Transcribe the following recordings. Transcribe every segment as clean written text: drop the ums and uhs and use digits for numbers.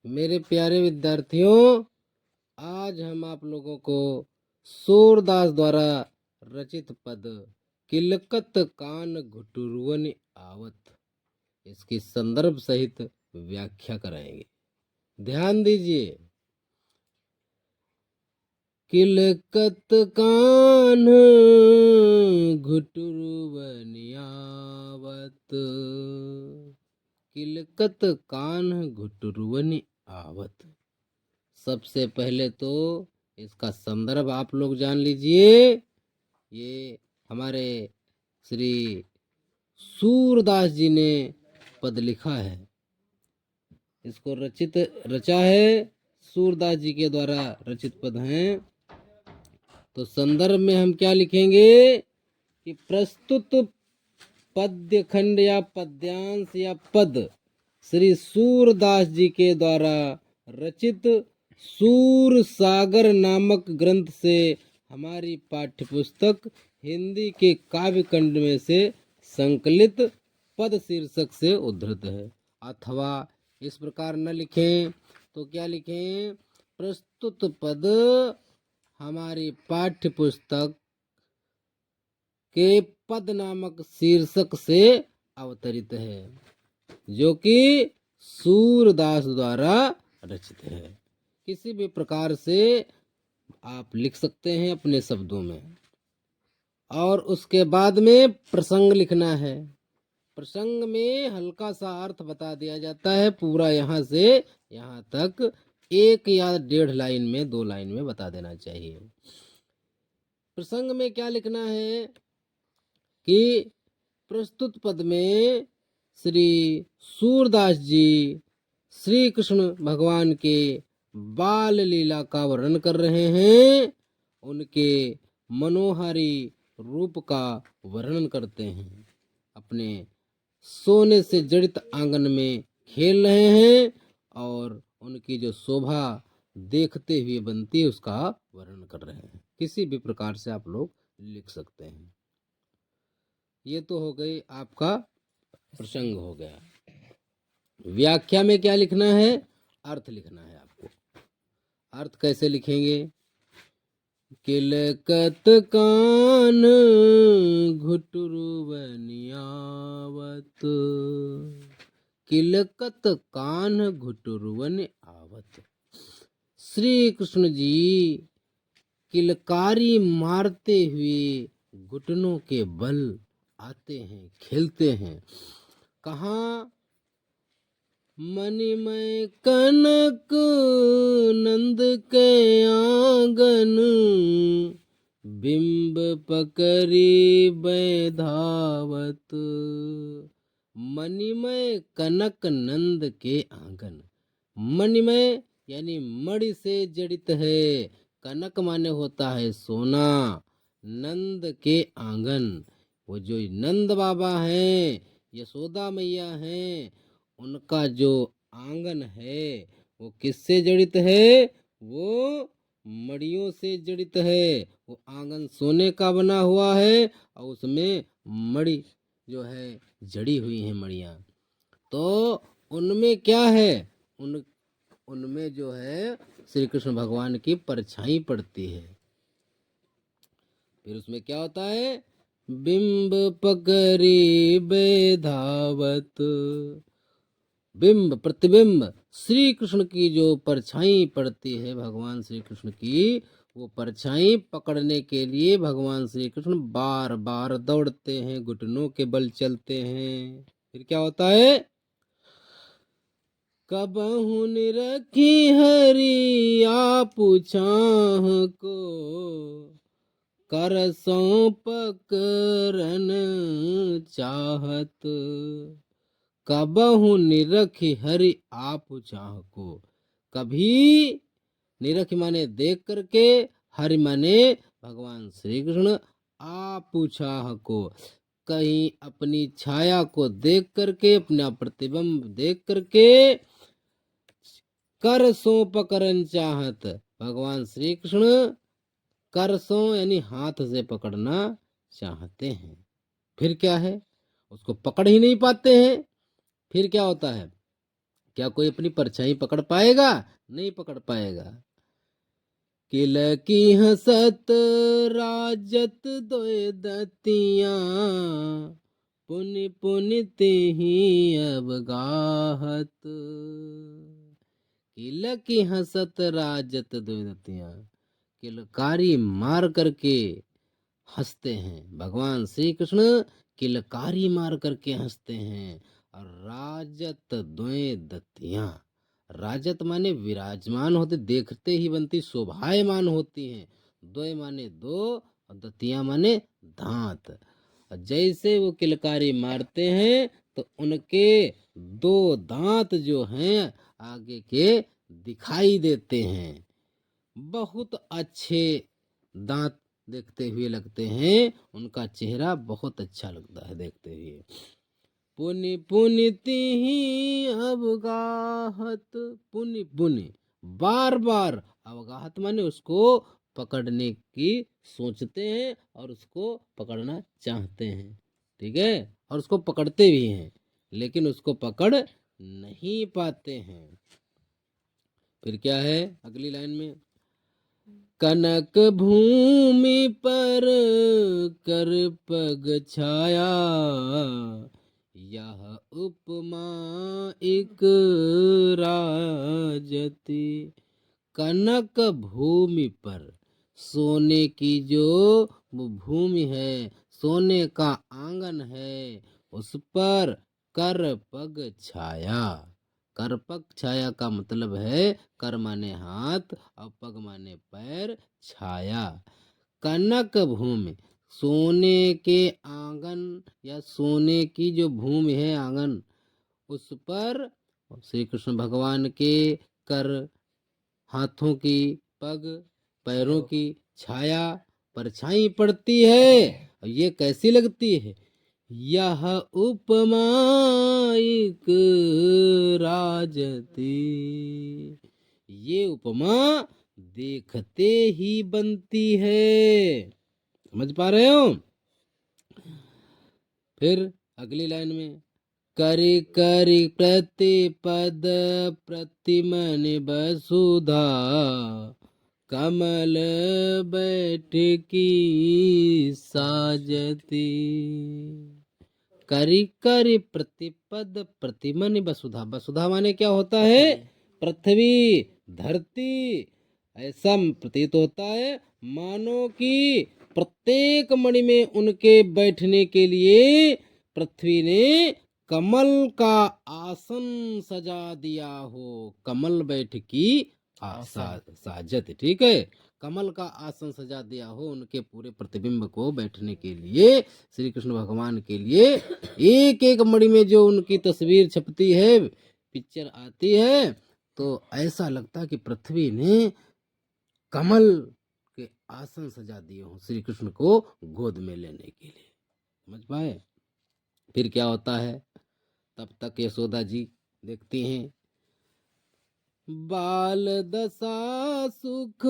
मेरे प्यारे विद्यार्थियों, आज हम आप लोगों को सूरदास द्वारा रचित पद किलकत कान घुटुरवन आवत इसकी संदर्भ सहित व्याख्या कराएंगे। ध्यान दीजिए। किलकत कान घुटुरवन आवत, किलकत कान घुटुरवन आवत। सबसे पहले तो इसका संदर्भ आप लोग जान लीजिए। ये हमारे श्री सूरदास जी ने पद लिखा है। इसको रचा है सूरदास जी के द्वारा रचित पद हैं। तो संदर्भ में हम क्या लिखेंगे कि प्रस्तुत पद्य खंड या पद्यांश या पद श्री सूरदास जी के द्वारा रचित सूर सागर नामक ग्रंथ से हमारी पाठ्यपुस्तक हिंदी के काव्य खंड में से संकलित पद शीर्षक से उद्धृत है। अथवा इस प्रकार न लिखें तो क्या लिखें? प्रस्तुत पद हमारी पाठ्यपुस्तक के पद नामक शीर्षक से अवतरित है, जो कि सूरदास द्वारा रचित है। किसी भी प्रकार से आप लिख सकते हैं अपने शब्दों में। और उसके बाद में प्रसंग लिखना है। प्रसंग में हल्का सा अर्थ बता दिया जाता है। पूरा यहाँ से यहाँ तक 1 या 1.5 लाइन में 2 लाइन में बता देना चाहिए। प्रसंग में क्या लिखना है कि प्रस्तुत पद में श्री सूरदास जी श्री कृष्ण भगवान के बाल लीला का वर्णन कर रहे हैं। उनके मनोहारी रूप का वर्णन करते हैं। अपने सोने से जड़ित आंगन में खेल रहे हैं और उनकी जो शोभा देखते हुए बनती है उसका वर्णन कर रहे हैं। किसी भी प्रकार से आप लोग लिख सकते हैं। ये तो हो गई, आपका प्रसंग हो गया। व्याख्या में क्या लिखना है? अर्थ लिखना है आपको। अर्थ कैसे लिखेंगे? किलकत कान घुटुरवन आवत, किलकत कान घुटुरवन आवत। श्री कृष्ण जी किलकारी मारते हुए घुटनों के बल आते हैं, खेलते हैं। कहाँ? मणिमय कनक नंद के आंगन, बिंब पकड़ी बैधावत। मणिमय कनक नंद के आंगन। मणिमय यानी मणि से जड़ित है। कनक माने होता है सोना। नंद के आंगन, वो जो नंद बाबा हैं, यशोदा मैया हैं, उनका जो आंगन है वो किससे जड़ित है? वो मड़ियों से जड़ित है। वो आंगन सोने का बना हुआ है और उसमें मड़ी जो है जड़ी हुई है मड़ियाँ। तो उनमें क्या है? उनमें जो है श्री कृष्ण भगवान की परछाई पड़ती है। फिर उसमें क्या होता है? बिंब पकड़ी बेधावत। बिंब प्रतिबिंब श्री कृष्ण की जो परछाई पड़ती है भगवान श्री कृष्ण की, वो परछाई पकड़ने के लिए भगवान श्री कृष्ण बार बार दौड़ते हैं, घुटनों के बल चलते हैं। फिर क्या होता है? कबहु निरखी हरि आप छाह को, कर पकरन चाहत। कबहु निरखी हरि आप चाह को। कभी निरख माने देख करके, हरि माने भगवान श्री कृष्ण, आप चाह को कहीं अपनी छाया को देख करके, अपना प्रतिबिंब देख करके, कर सो पकड़न चाहत। भगवान श्री कृष्ण कर सो यानी हाथ से पकड़ना चाहते हैं। फिर क्या है? उसको पकड़ ही नहीं पाते हैं। फिर क्या होता है क्या कोई अपनी परछाई पकड़ पाएगा? नहीं पकड़ पाएगा। किल की हंसत राजत दोए दतिया, पुनि पुनि तेहि अवगाहत। किल की हंसत राजत दोए दतिया, किलकारी मार करके हंसते हैं। भगवान श्री कृष्ण किलकारी मार करके हंसते हैं। और राजत द्वय दतियां, राजत माने विराजमान होते, देखते ही बनती, शोभायमान होती हैं। द्वय माने दो और दतियां माने दांत। और जैसे वो किलकारी मारते हैं तो उनके दो दांत जो हैं आगे के दिखाई देते हैं। बहुत अच्छे दांत देखते हुए लगते हैं, उनका चेहरा बहुत अच्छा लगता है देखते हुए। पुनि पुनि तिहि अवगाहत, पुनि पुनि बार बार, अवगाहत माने उसको पकड़ने की सोचते हैं और उसको पकड़ना चाहते हैं। ठीक है, और उसको पकड़ते भी हैं, लेकिन उसको पकड़ नहीं पाते हैं। फिर क्या है अगली लाइन में? कनक भूमि पर कर पग छाया, यह उपमा एक राजती। कनक भूमि पर, सोने की जो वो भूमि है, सोने का आंगन है, उस पर कर पग छाया। कर पग छाया का मतलब है कर माने हाथ और पग माने पैर, छाया। कनक भूमि, सोने के आंगन या सोने की जो भूमि है आंगन, उस पर श्री कृष्ण भगवान के कर, हाथों की, पग, पैरों की छाया, परछाई पड़ती है। और ये कैसी लगती है? यह उपमा एक राजती, ये उपमा देखते ही बनती है। समझ पा रहे हो? फिर अगली लाइन में, करि करि प्रतिपद प्रतिमन वसुधा, कमल बैठकी साजती। करि करि प्रतिपद प्रतिमन वसुधा, वसुधा माने क्या होता है? पृथ्वी, धरती। ऐसा प्रतीत होता है मानो कि प्रत्येक मणि में उनके बैठने के लिए पृथ्वी ने कमल का आसन सजा दिया हो। कमल बैठकी साजत, ठीक है, कमल का आसन सजा दिया हो उनके पूरे प्रतिबिंब को बैठने के लिए, श्री कृष्ण भगवान के लिए। एक एक मणि में जो उनकी तस्वीर छपती है, पिक्चर आती है, तो ऐसा लगता है कि पृथ्वी ने कमल के आसन सजा दिए हों श्री कृष्ण को गोद में लेने के लिए। समझ पाए? फिर क्या होता है? तब तक यशोदा जी देखती हैं, बाल दशा सुख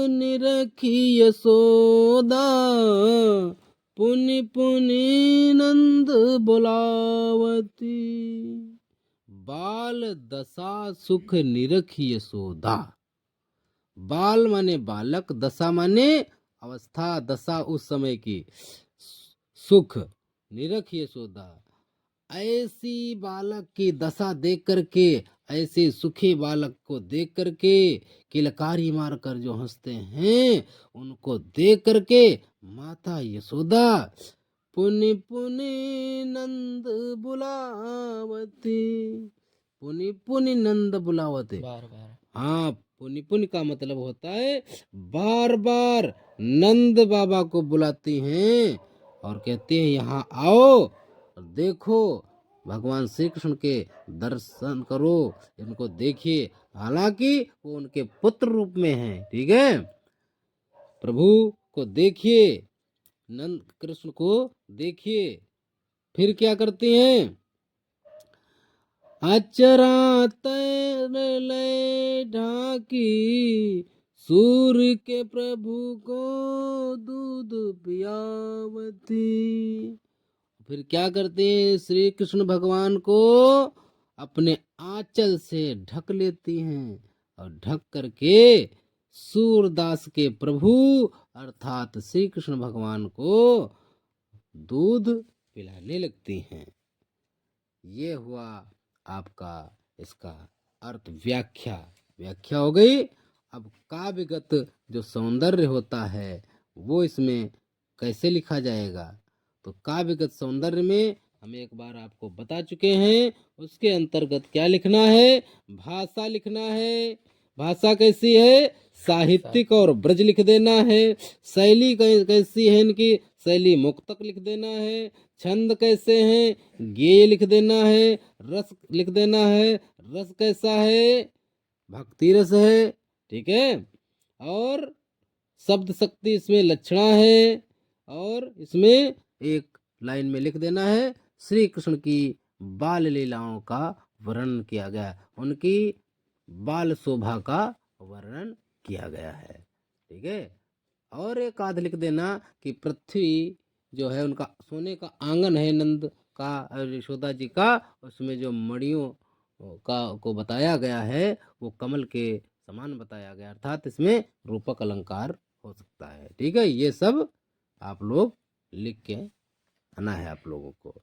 निरखी यशोदा, पुनि पुनि नंद बुलावती। बाल दशा सुख निरखी यशोदा, बाल माने बालक, दशा माने अवस्था, दशा उस समय की, सुख, निरख यशोदा, ऐसी बालक की दशा देख करके, ऐसे सुखी बालक को देख करके, किलकारी मारकर जो हंसते हैं उनको देख करके माता यशोदा पुनि पुनि नंद बुलावती। पुनि पुनि नंद बुलावते, बार बार। हाँ, पुनि पुनि का मतलब होता है बार बार नंद बाबा को बुलाती हैं और कहते हैं यहाँ आओ और देखो, भगवान श्री कृष्ण के दर्शन करो, इनको देखिए। हालांकि वो उनके पुत्र रूप में हैं, ठीक है, प्रभु को देखिए, नंद कृष्ण को देखिए। फिर क्या करती हैं? अचरा तैर ले ढाकी, सूर्य के प्रभु को दूध पियावती। फिर क्या करते हैं? श्री कृष्ण भगवान को अपने आंचल से ढक लेती हैं और ढक करके सूरदास के प्रभु अर्थात श्री कृष्ण भगवान को दूध पिलाने लगती हैं। ये हुआ आपका इसका अर्थ, व्याख्या व्याख्या हो गई। अब काव्यगत जो सौंदर्य होता है वो इसमें कैसे लिखा जाएगा, तो काव्यगत सौंदर्य में हम एक बार आपको बता चुके हैं। उसके अंतर्गत क्या लिखना है, भाषा लिखना है। भाषा कैसी है, साहित्यिक और ब्रज लिख देना है। शैली कैसी है इनकी, शैली मुक्तक लिख देना है। छंद कैसे हैं, गेय लिख देना है। रस लिख देना है, रस कैसा है, भक्ति रस है, ठीक है। और शब्द शक्ति इसमें लक्षणा है। और इसमें एक लाइन में लिख देना है, श्री कृष्ण की बाल लीलाओं का वर्णन किया गया, उनकी बाल शोभा का वर्णन किया गया है, ठीक है। और एक आध लिख देना कि पृथ्वी जो है उनका सोने का आंगन है नंद का और यशोदा जी का, उसमें जो मणियों का को बताया गया है वो कमल के समान बताया गया, अर्थात इसमें रूपक अलंकार हो सकता है, ठीक है। ये सब आप लोग लिख के आना है आप लोगों को।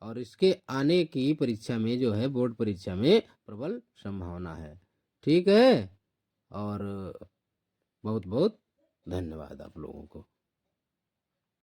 और इसके आने की परीक्षा में जो है बोर्ड परीक्षा में प्रबल संभावना है, ठीक है। और बहुत बहुत धन्यवाद आप लोगों को।